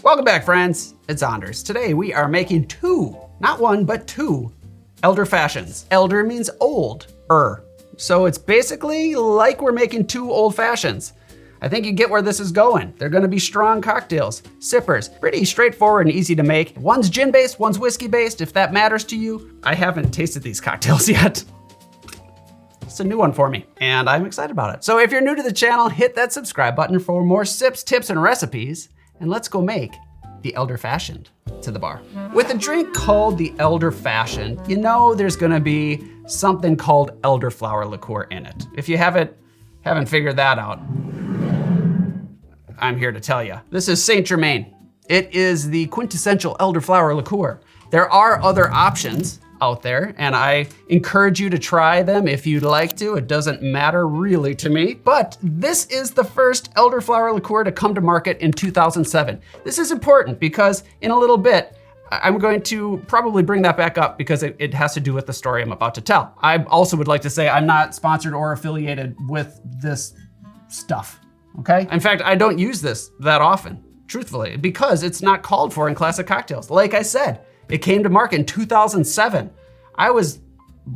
Welcome back, friends. It's Anders. Today we are making two, not one, but two elder fashions. Elder means old-er. So it's basically like we're making two old fashions. I think you get where this is going. They're gonna be strong cocktails, sippers, pretty straightforward and easy to make. One's gin-based, one's whiskey-based, if that matters to you. I haven't tasted these cocktails yet. It's a new one for me, and I'm excited about it. So if you're new to the channel, hit that subscribe button for more sips, tips, and recipes, and let's go make the Elder Fashioned to the bar. With a drink called the Elder Fashioned, you know there's gonna be something called Elderflower Liqueur in it. If you haven't figured that out, I'm here to tell you. This is Saint Germain. It is the quintessential Elderflower Liqueur. There are other options out there, and I encourage you to try them if you'd like to. It doesn't matter really to me, but this is the first Elderflower Liqueur to come to market in 2007. This is important because in a little bit, I'm going to probably bring that back up because it has to do with the story I'm about to tell. I also would like to say I'm not sponsored or affiliated with this stuff, okay? In fact, I don't use this that often, truthfully, because it's not called for in classic cocktails. Like I said, it came to market in 2007. I was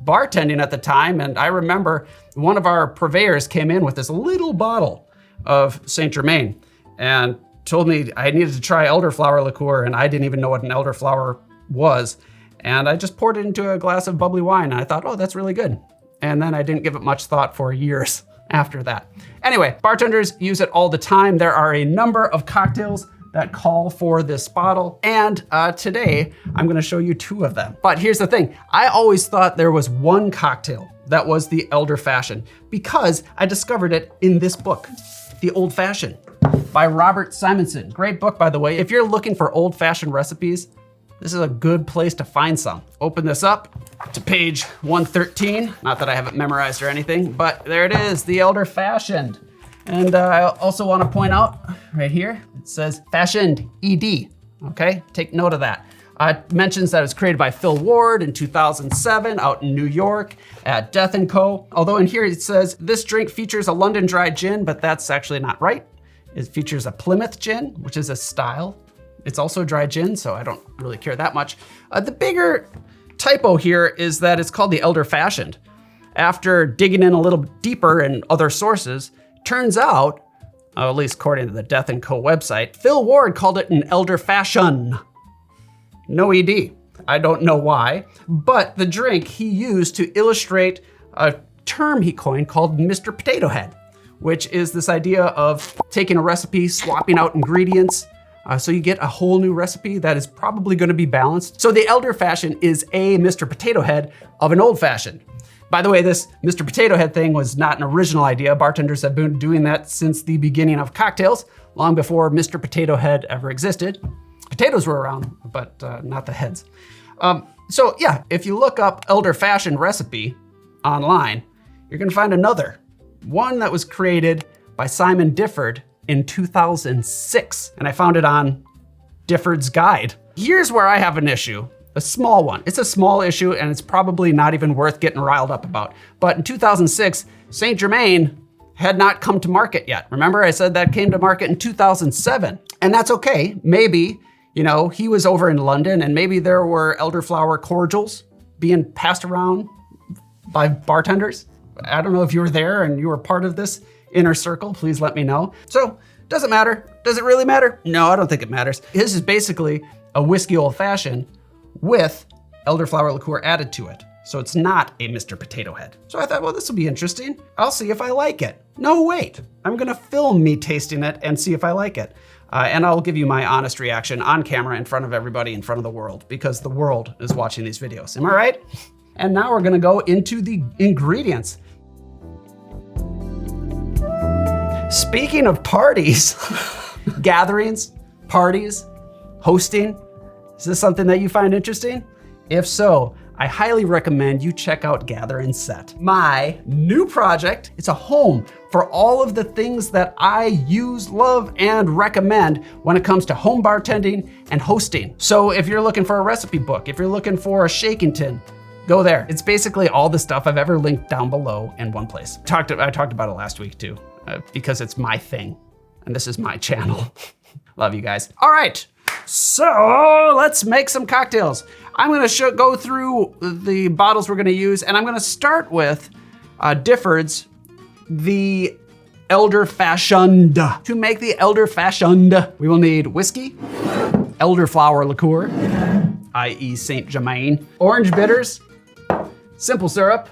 bartending at the time, and I remember one of our purveyors came in with this little bottle of Saint Germain and told me I needed to try elderflower liqueur, and I didn't even know what an elderflower was. And I just poured it into a glass of bubbly wine, and I thought, oh, that's really good. And then I didn't give it much thought for years after that. Anyway, bartenders use it all the time. There are a number of cocktails that call for this bottle. And today, I'm gonna show you two of them. But here's the thing, I always thought there was one cocktail that was the Elder Fashioned because I discovered it in this book, The Old Fashioned by Robert Simonson. Great book, by the way. If you're looking for old fashioned recipes, this is a good place to find some. Open this up to page 113. Not that I have it memorized or anything, but there it is, The Elder Fashioned. And I also want to point out right here, it says Fashioned ED, okay? Take note of that. It mentions that it was created by Phil Ward in 2007 out in New York at Death & Co. Although in here it says, this drink features a London dry gin, but that's actually not right. It features a Plymouth gin, which is a style. It's also dry gin, so I don't really care that much. The bigger typo here is that it's called the Elder Fashioned. After digging in a little deeper in other sources, turns out, at least according to the Death & Co website, Phil Ward called it an Elder Fashion. No ED. I don't know why, but the drink he used to illustrate a term he coined called Mr. Potato Head, which is this idea of taking a recipe, swapping out ingredients, so you get a whole new recipe that is probably gonna be balanced. So the Elder Fashion is a Mr. Potato Head of an old fashioned. By the way, this Mr. Potato Head thing was not an original idea. Bartenders have been doing that since the beginning of cocktails, long before Mr. Potato Head ever existed. Potatoes were around, but not the heads. So yeah, if you look up Elder Fashioned recipe online, you're gonna find another. One that was created by Simon Difford in 2006, and I found it on Difford's Guide. Here's where I have an issue. A small one. It's a small issue and it's probably not even worth getting riled up about. But in 2006, Saint Germain had not come to market yet. Remember I said that came to market in 2007, and that's okay. Maybe, you know, he was over in London and maybe there were elderflower cordials being passed around by bartenders. I don't know if you were there and you were part of this inner circle, please let me know. So, doesn't matter. Does it really matter? No, I don't think it matters. This is basically a whiskey old fashioned with elderflower liqueur added to it. So it's not a Mr. Potato Head. So I thought, well, this will be interesting. I'll see if I like it. No, wait, I'm gonna film me tasting it and see if I like it. And I'll give you my honest reaction on camera in front of everybody, in front of the world, because the world is watching these videos, am I right? And now we're gonna go into the ingredients. Speaking of parties, gatherings, parties, hosting, is this something that you find interesting? If so, I highly recommend you check out Gather and Set, my new project. It's a home for all of the things that I use, love, and recommend when it comes to home bartending and hosting. So if you're looking for a recipe book, if you're looking for a shaking tin, go there. It's basically all the stuff I've ever linked down below in one place. I talked about it last week too, because it's my thing, and this is my channel. Love you guys. All right, So let's make some cocktails. I'm gonna go through the bottles we're gonna use, and I'm gonna start with Difford's, the Elderfashioned. To make the Elderfashioned, we will need whiskey, elderflower liqueur, i.e. Saint Germain, orange bitters, simple syrup,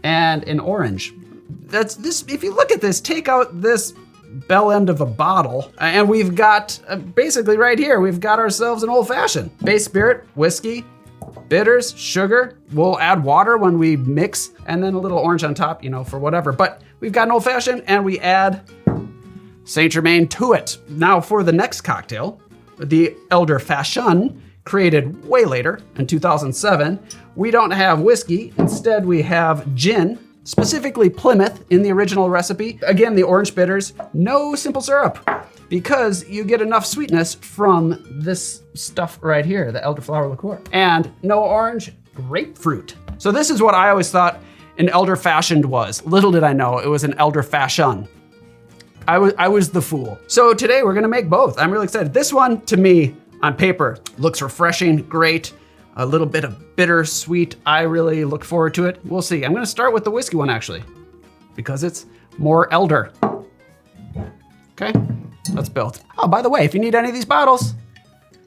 and an orange. That's this. If you look at this, take out this bell end of a bottle, and we've got basically right here, we've got ourselves an old fashioned. Base spirit, whiskey, bitters, sugar. We'll add water when we mix, and then a little orange on top, you know, for whatever. But we've got an old fashioned, and we add Saint Germain to it. Now for the next cocktail, the Elderfashioned, created way later in 2007. We don't have whiskey. Instead, we have gin, specifically Plymouth in the original recipe. Again, the orange bitters, no simple syrup, because you get enough sweetness from this stuff right here, the elderflower liqueur. And no orange, grapefruit. So this is what I always thought an elder-fashioned was. Little did I know it was an elder-fashion. I was the fool. So today we're gonna make both. I'm really excited. This one, to me, on paper, looks refreshing, great. A little bit of bitter, sweet. I really look forward to it. We'll see. I'm gonna start with the whiskey one actually, because it's more elder. Okay, let's build. Oh, by the way, if you need any of these bottles,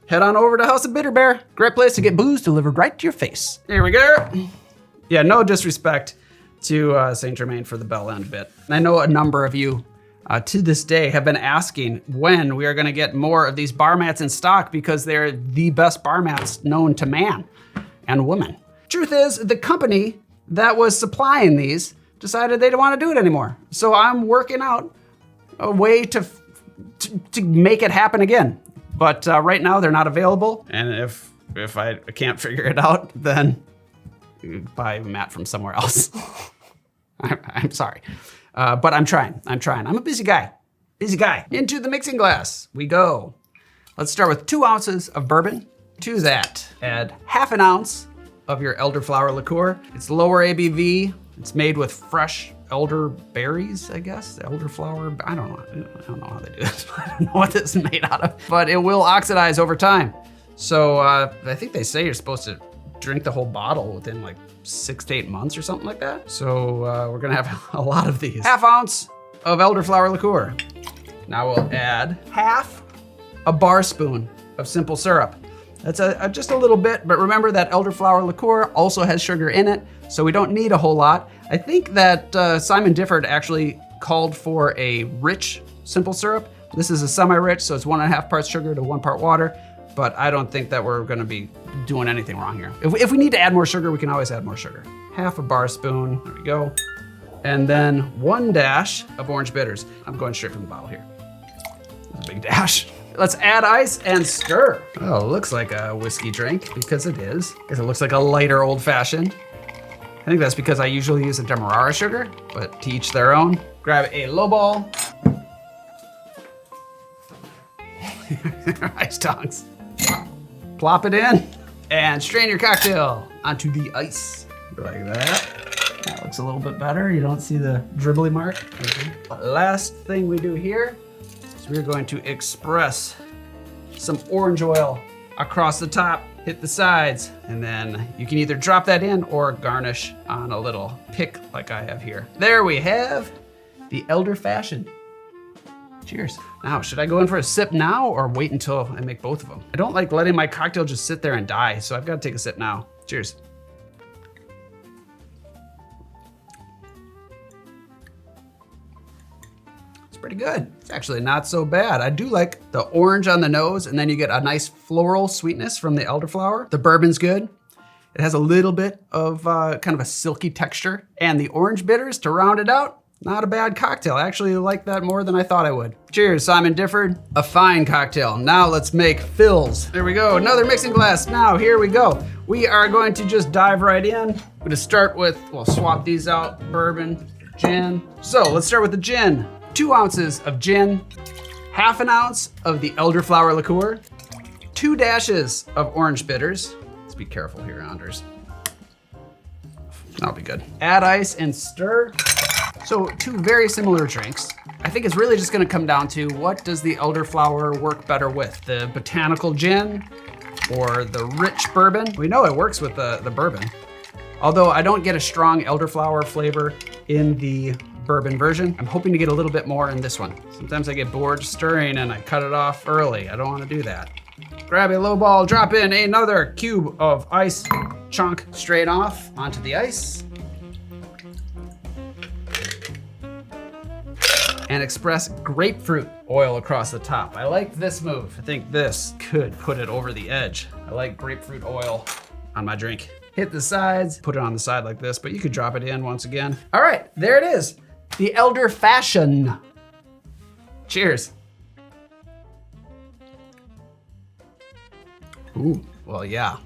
head on over to House of Bitter Bear. Great place to get booze delivered right to your face. Here we go. Yeah, no disrespect to Saint Germain for the bell end bit. I know a number of you to this day have been asking when we are gonna get more of these bar mats in stock, because they're the best bar mats known to man and woman. Truth is, the company that was supplying these decided they didn't wanna do it anymore. So I'm working out a way to make it happen again. But right now they're not available. And if I can't figure it out, then buy a mat from somewhere else. I'm sorry. But I'm trying. I'm a busy guy. Into the mixing glass we go. Let's start with 2 ounces of bourbon. To that, add half an ounce of your elderflower liqueur. It's lower ABV. It's made with fresh elder berries, I guess. Elderflower, I don't know how they do this. I don't know what this is made out of, but it will oxidize over time. So I think they say you're supposed to drink the whole bottle within like 6 to 8 months or something like that. So we're gonna have a lot of these. Half ounce of elderflower liqueur. Now we'll add half a bar spoon of simple syrup. That's just a little bit, but remember that elderflower liqueur also has sugar in it, so we don't need a whole lot. I think that Simon Difford actually called for a rich simple syrup. This is a semi-rich, so it's 1.5 parts sugar to 1 part water. But I don't think that we're gonna be doing anything wrong here. If we need to add more sugar, we can always add more sugar. Half a bar spoon, there we go. And then 1 dash of orange bitters. I'm going straight from the bottle here. That's a big dash. Let's add ice and stir. Oh, it looks like a whiskey drink, because it is. Because it looks like a lighter old fashioned. I think that's because I usually use a Demerara sugar, but to each their own. Grab a low ball. Ice tongs. Plop it in and strain your cocktail onto the ice. Like that. That looks a little bit better. You don't see the dribbly mark. Last thing we do here is we're going to express some orange oil across the top, hit the sides, and then you can either drop that in or garnish on a little pick like I have here. There we have the Elderfashioned. Cheers. Now, should I go in for a sip now or wait until I make both of them? I don't like letting my cocktail just sit there and die, so I've got to take a sip now. Cheers. It's pretty good. It's actually not so bad. I do like the orange on the nose, and then you get a nice floral sweetness from the elderflower. The bourbon's good. It has a little bit of kind of a silky texture, and the orange bitters to round it out. Not a bad cocktail. I actually like that more than I thought I would. Cheers, Simon Difford. A fine cocktail. Now let's make fills. There we go, another mixing glass. Now here we go. We are going to just dive right in. I'm gonna start with, we'll swap these out, bourbon, gin. So let's start with the gin. 2 ounces of gin, half an ounce of the elderflower liqueur, 2 dashes of orange bitters. Let's be careful here, Anders. That'll be good. Add ice and stir. So 2 very similar drinks. I think it's really just gonna come down to what does the elderflower work better with? The botanical gin or the rich bourbon? We know it works with the bourbon. Although I don't get a strong elderflower flavor in the bourbon version. I'm hoping to get a little bit more in this one. Sometimes I get bored stirring and I cut it off early. I don't want to do that. Grab a low ball, drop in another cube of ice, chunk straight off onto the ice. And express grapefruit oil across the top. I like this move. I think this could put it over the edge. I like grapefruit oil on my drink. Hit the sides, put it on the side like this, but you could drop it in once again. All right, there it is. The Elder Fashion. Cheers. Ooh, well, yeah,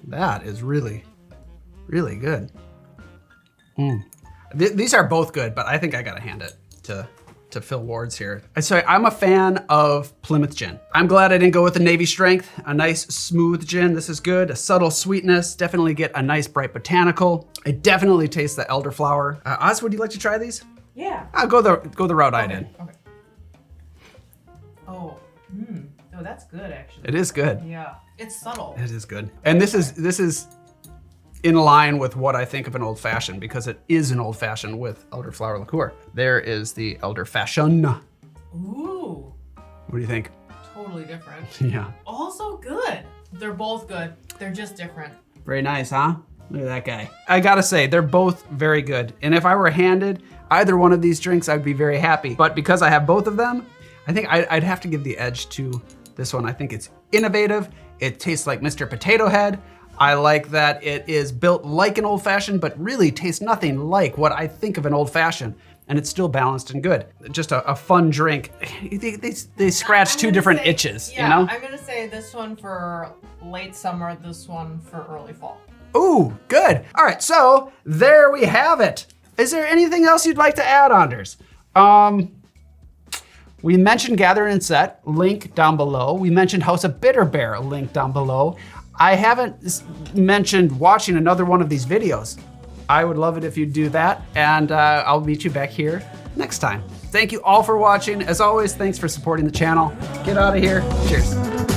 that is really, really good. These are both good, but I think I gotta hand it to Phil Ward's here. So I'm a fan of Plymouth gin. I'm glad I didn't go with the Navy Strength, a nice smooth gin. This is good, a subtle sweetness, definitely get a nice bright botanical. I definitely taste the elderflower. Oz, would you like to try these? Yeah. I'll go the route I did. Okay. Oh, oh, that's good actually. It is good. Yeah, it's subtle. It is good. And this is in line with what I think of an old fashioned, because it is an old fashioned with elderflower liqueur. There is the Elder Fashion. Ooh. What do you think? Totally different. Yeah. Also good. They're both good. They're just different. Very nice, huh? Look at that guy. I gotta say, they're both very good. And if I were handed either one of these drinks, I'd be very happy. But because I have both of them, I think I'd have to give the edge to this one. I think it's innovative. It tastes like Mr. Potato Head. I like that it is built like an old fashioned, but really tastes nothing like what I think of an old fashioned. And it's still balanced and good. Just a fun drink. They scratch two different itches, yeah, you know? I'm gonna say this one for late summer, this one for early fall. Ooh, good. All right, so there we have it. Is there anything else you'd like to add, Anders? We mentioned Gather and Set, link down below. We mentioned House of Bitter Bear, link down below. I haven't mentioned watching another one of these videos. I would love it if you'd do that, and I'll meet you back here next time. Thank you all for watching. As always, thanks for supporting the channel. Get out of here. Cheers.